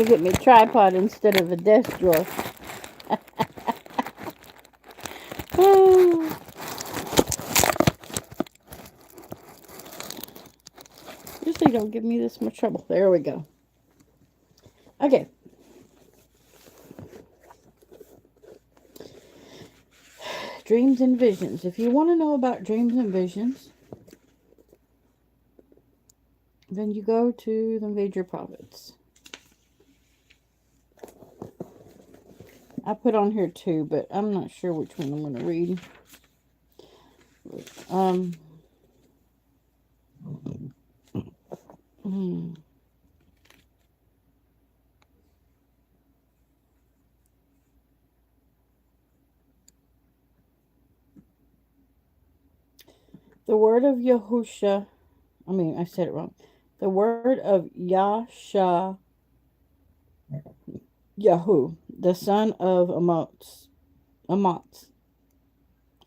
to get me a tripod instead of a desk drawer. Usually don't give me this much trouble. There we go. Okay. Dreams and visions. If you want to know about dreams and visions, then you go to the major prophets. I put on here two, but I'm not sure which one I'm going to read. The word of Yahusha, I said it wrong. The word of YashaYahu, the son of Amots,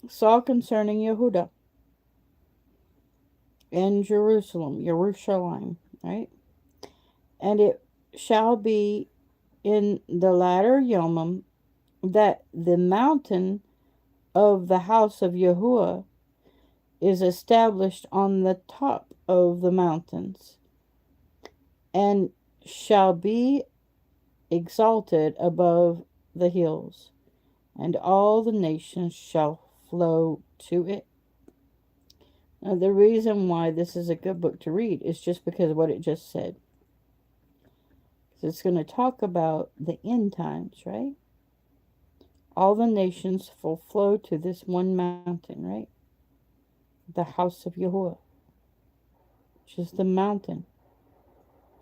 saw concerning Yehuda and Jerusalem, right? And it shall be in the latter Yomim that the mountain of the house of Yahuwah is established on the top of the mountains, and shall be exalted above the hills, and all the nations shall flow to it. Now, the reason why this is a good book to read is just because of what it just said. It's going to talk about the end times, right? All the nations will flow to this one mountain, right? The house of Yahuwah, which is the mountain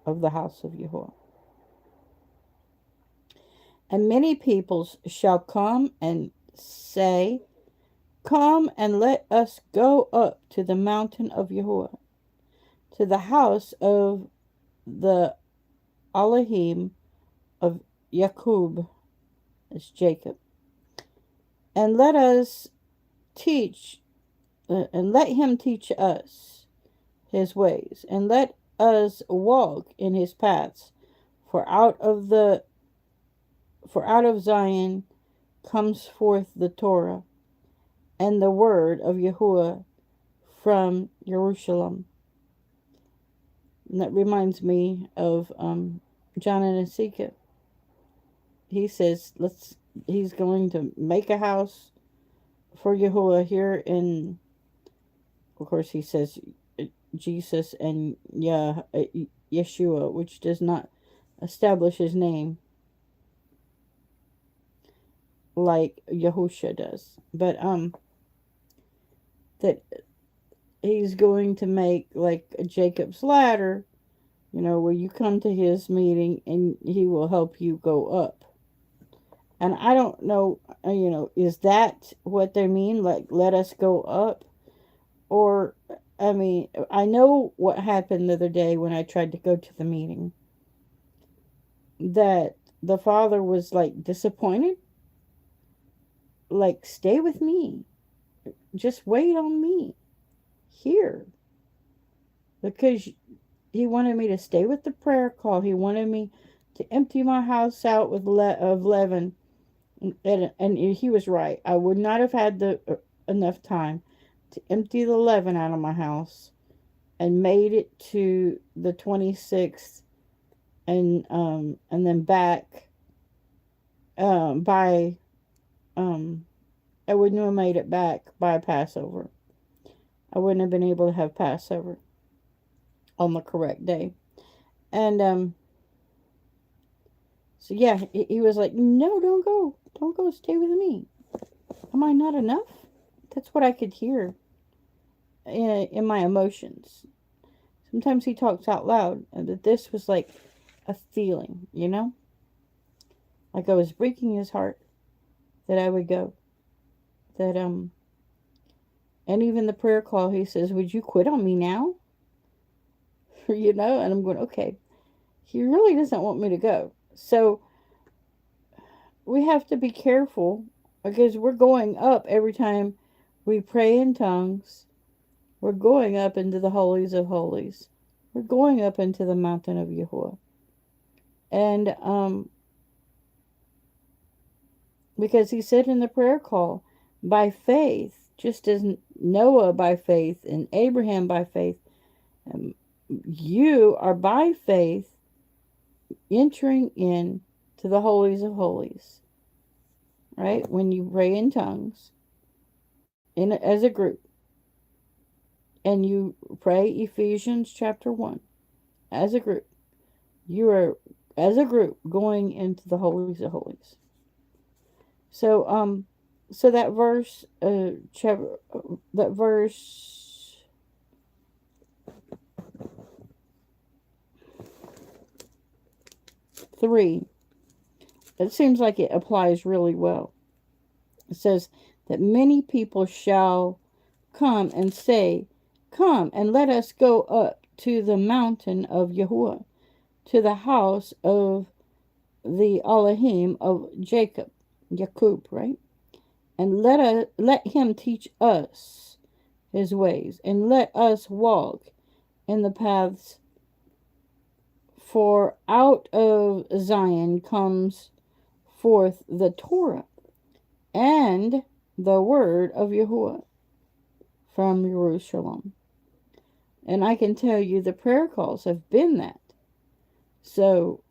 of the house of Yahuwah. And many peoples shall come and say, come and let us go up to the mountain of Yahuwah, to the house of the Elohim of Jacob, as Jacob, and let us teach, and let him teach us his ways, and let us walk in his paths. For out of Zion comes forth the Torah and the word of Yahuwah from Jerusalem. And that reminds me of John and Ezekiel. He says he's going to make a house for Yahuwah here in, of course he says Jesus and Yeshua, which does not establish his name like Yahusha does. But that he's going to make like a Jacob's ladder, where you come to his meeting and he will help you go up. And I don't know, is that what they mean? Like, let us go up? Or, I know what happened the other day when I tried to go to the meeting. That the father was like disappointed. Like, stay with me. Just wait on me here. Because he wanted me to stay with the prayer call. He wanted me to empty my house out of leaven. And he was right. I would not have had enough time to empty the leaven out of my house and made it to the 26th and then back by I wouldn't have made it back by Passover. I wouldn't have been able to have Passover on the correct day. And so yeah, he was like, no, don't go, stay with me. Am I not enough? That's what I could hear in my emotions. Sometimes he talks out loud, and that this was like a feeling, like I was breaking his heart that I would go. That and even the prayer call, he says, would you quit on me now? And I'm going, okay, he really doesn't want me to go. So we have to be careful, because we're going up every time we pray in tongues. We're going up into the holies of holies. We're going up into the mountain of Yahuwah. And because he said in the prayer call, by faith, just as Noah by faith and Abraham by faith, um, you are by faith entering in to the holies of holies, right? When you pray in tongues as a group, and you pray Ephesians chapter 1 as a group, you are as a group going into the holies of holies. So so that verse that verse 3, it seems like it applies really well. It says that many people shall come and say, come and let us go up to the mountain of Yahuwah, to the house of the Elohim of Jacob, right? And let him teach us his ways, and let us walk in the paths. For out of Zion comes forth the Torah and the word of Yahuwah from Jerusalem. And I can tell you the prayer calls have been that. So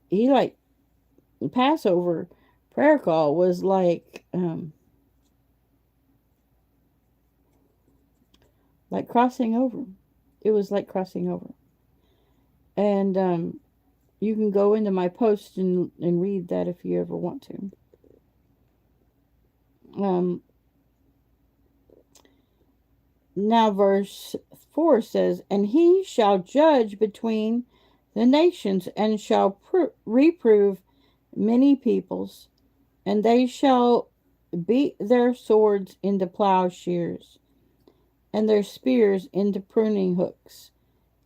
he Passover prayer call was like crossing over. It was like crossing over. And you can go into my post and read that if you ever want to. Now verse 4 says, and he shall judge between the nations, and shall reprove many peoples, and they shall beat their swords into plowshares, and their spears into pruning hooks.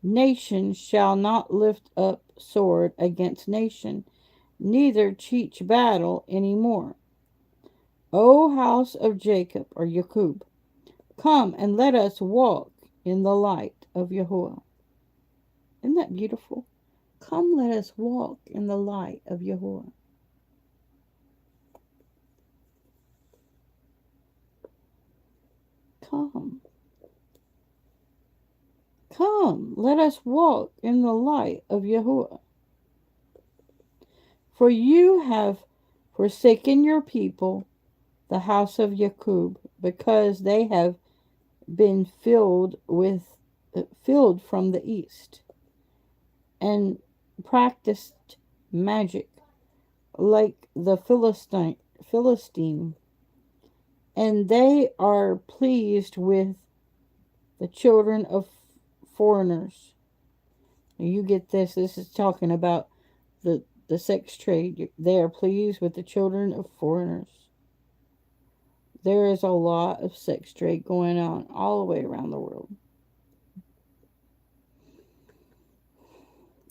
Nation shall not lift up sword against nation, neither teach battle any more. O house of Jacob, or Jacob, come and let us walk in the light of Yahuwah. Isn't that beautiful? Come, let us walk in the light of Yahuwah. Come. Come, let us walk in the light of Yahuwah. For you have forsaken your people, the house of Jacob, because they have been filled from the east, and practiced magic like the Philistine, and they are pleased with the children of foreigners. You get this. This is talking about the sex trade. They are pleased with the children of foreigners. There is a lot of sex trade going on all the way around the world.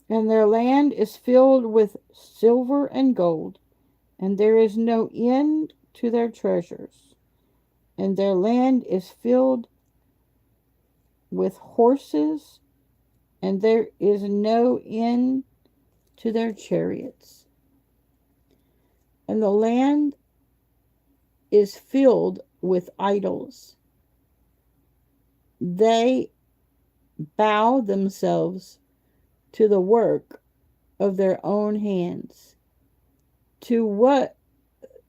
And their land is filled with silver and gold, and there is no end to their treasures. And their land is filled with horses, and there is no end to their chariots. And the land is filled with idols. They bow themselves to the work of their own hands, to what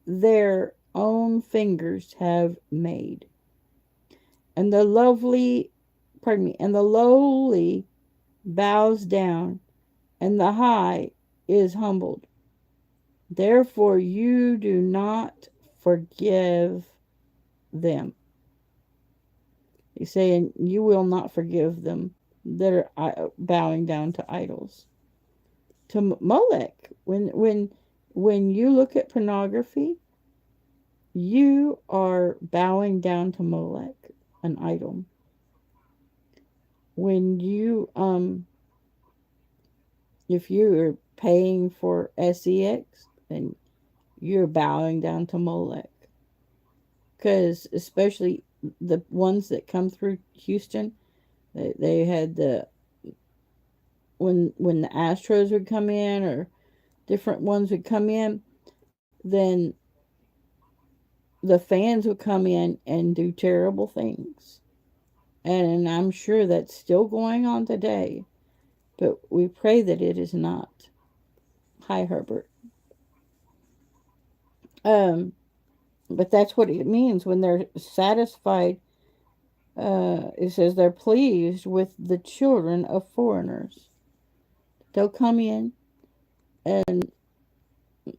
their own fingers have made. And the lowly bows down, and the high is humbled. Therefore you do not forgive them. He's saying you will not forgive them that are bowing down to idols, to Molech. When you look at pornography, you are bowing down to Molech, an idol. When you if you're paying for sex, then you're bowing down to Molech. Because especially the ones that come through Houston, they had when the Astros would come in or different ones would come in, then the fans would come in and do terrible things. And I'm sure that's still going on today, but we pray that it is not. Hi, Herbert. Um, but that's what it means when they're satisfied. It says they're pleased with the children of foreigners. They'll come in, and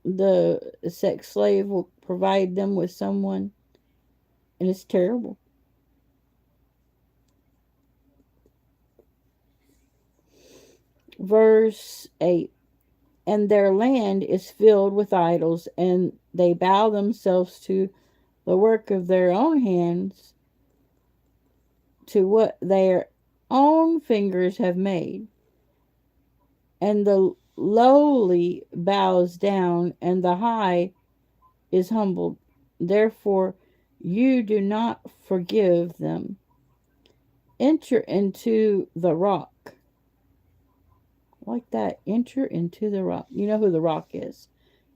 the sex slave will provide them with someone, and it's terrible. Verse 8. And their land is filled with idols, and they bow themselves to the work of their own hands, to what their own fingers have made. And the lowly bows down, and the high is humbled. Therefore, you do not forgive them. Enter into the rock. Like that. Enter into the rock. You know who the rock is.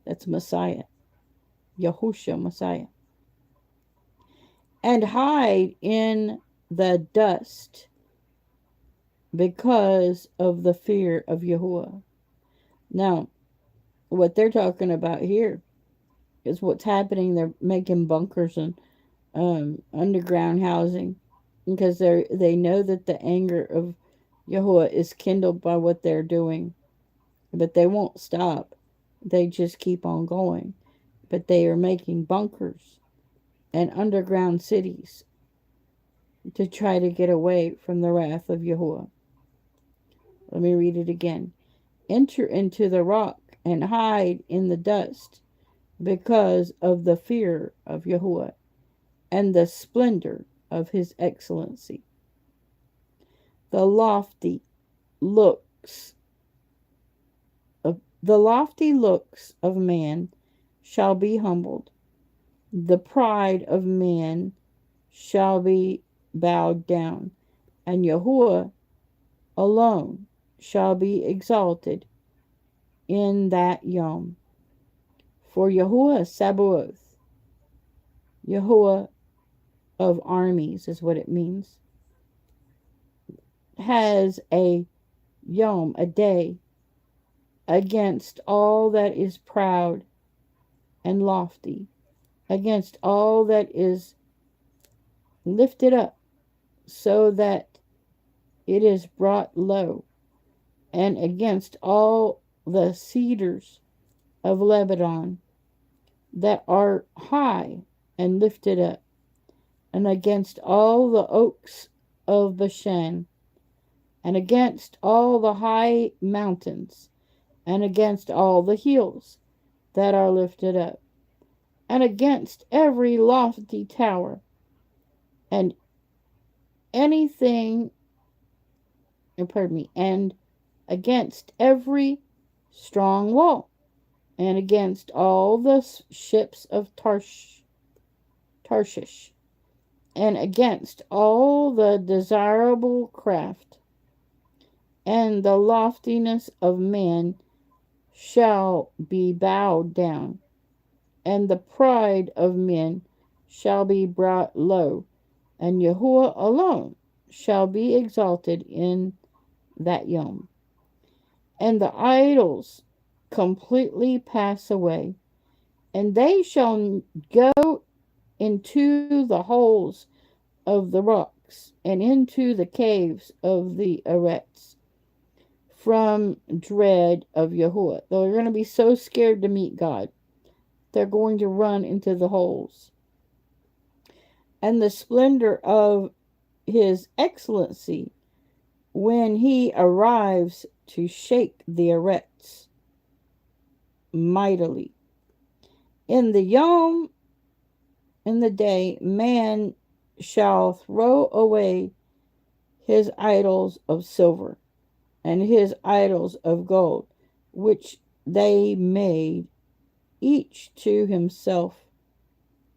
That's Messiah. Yahushua, Messiah. And hide in the dust because of the fear of Yahuwah. Now, what they're talking about here is what's happening. They're making bunkers and underground housing because they know that the anger of Yahuwah is kindled by what they're doing, but they won't stop. They just keep on going. But they are making bunkers and underground cities to try to get away from the wrath of Yahuwah. Let me read it again. Enter into the rock and hide in the dust because of the fear of Yahuwah and the splendor of his excellency. The lofty looks of man shall be humbled. The pride of man shall be bowed down, and Yahuwah alone shall be exalted in that Yom. For Yahuwah Sabaoth, Yahuwah of armies is what it means, has a Yom, a day, against all that is proud and lofty, against all that is lifted up, so that it is brought low, and against all the cedars of Lebanon that are high and lifted up, and against all the oaks of Bashan, and against all the high mountains, and against all the hills that are lifted up, and against every lofty tower, and anything, and against every strong wall, and against all the ships of Tarshish, and against all the desirable craft, and the loftiness of men shall be bowed down, and the pride of men shall be brought low, and Yahuwah alone shall be exalted in that Yom. And the idols completely pass away, and they shall go into the holes of the rocks, and into the caves of the arets, from dread of Yahuwah. They're going to be so scared to meet God, they're going to run into the holes. And the splendor of his excellency when he arrives to shake the arets mightily. In the Yom, in the day, man shall throw away his idols of silver and his idols of gold, which they made each to himself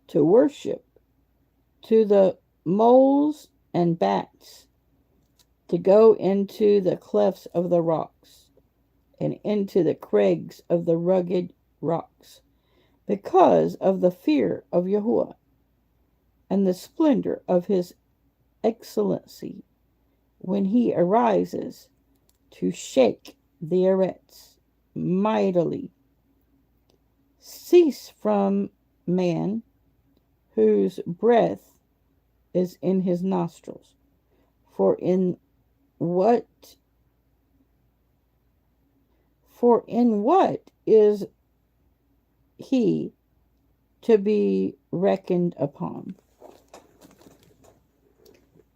to worship, to the moles and bats to go into the clefts of the rocks, and into the crags of the rugged rocks, because of the fear of Yahuwah, and the splendor of his excellency, when he arises to shake the earths mightily. Cease from man, whose breath is in his nostrils. For what in what is he to be reckoned upon?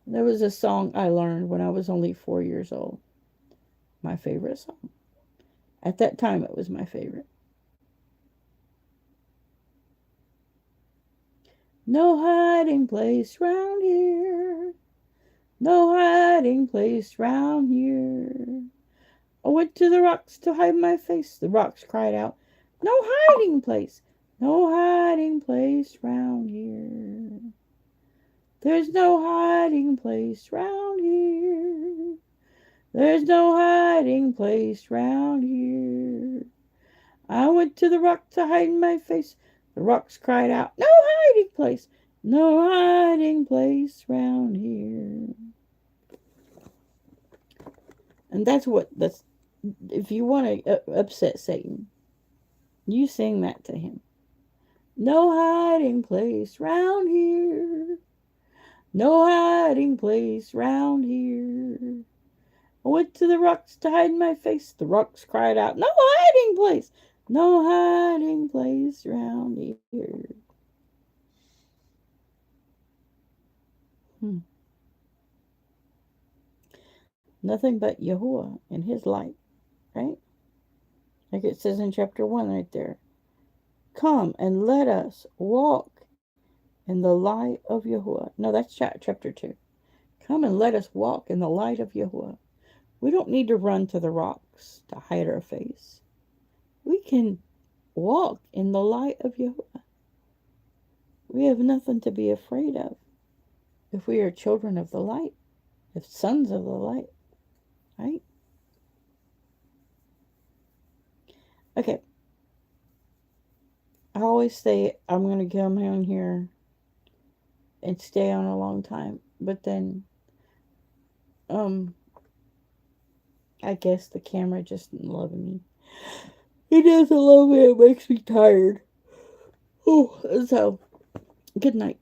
There was a song I learned when I was only 4 years old. My favorite song. At that time, it was my favorite. No hiding place round here. No hiding place round here. I went to the rocks to hide my face. The rocks cried out, no hiding place. No hiding place round here. There's no hiding place round here. There's no hiding place round here. I went to the rock to hide my face. The rocks cried out, no hiding place. No hiding place round here. And that's if you want to upset Satan, you sing that to him. No hiding place round here. No hiding place round here. I went to the rocks to hide my face. The rocks cried out, no hiding place. No hiding place round here. Nothing but Yahuwah and his light, right? Like it says in chapter 1 right there. Come and let us walk in the light of Yahuwah. No, that's chapter 2. Come and let us walk in the light of Yahuwah. We don't need to run to the rocks to hide our face. We can walk in the light of Yahuwah. We have nothing to be afraid of if we are children of the light, if sons of the light, right? Okay. I always say I'm going to come on here and stay on a long time, but then I guess the camera just doesn't love me. It doesn't love me. It makes me tired. Oh, so good night.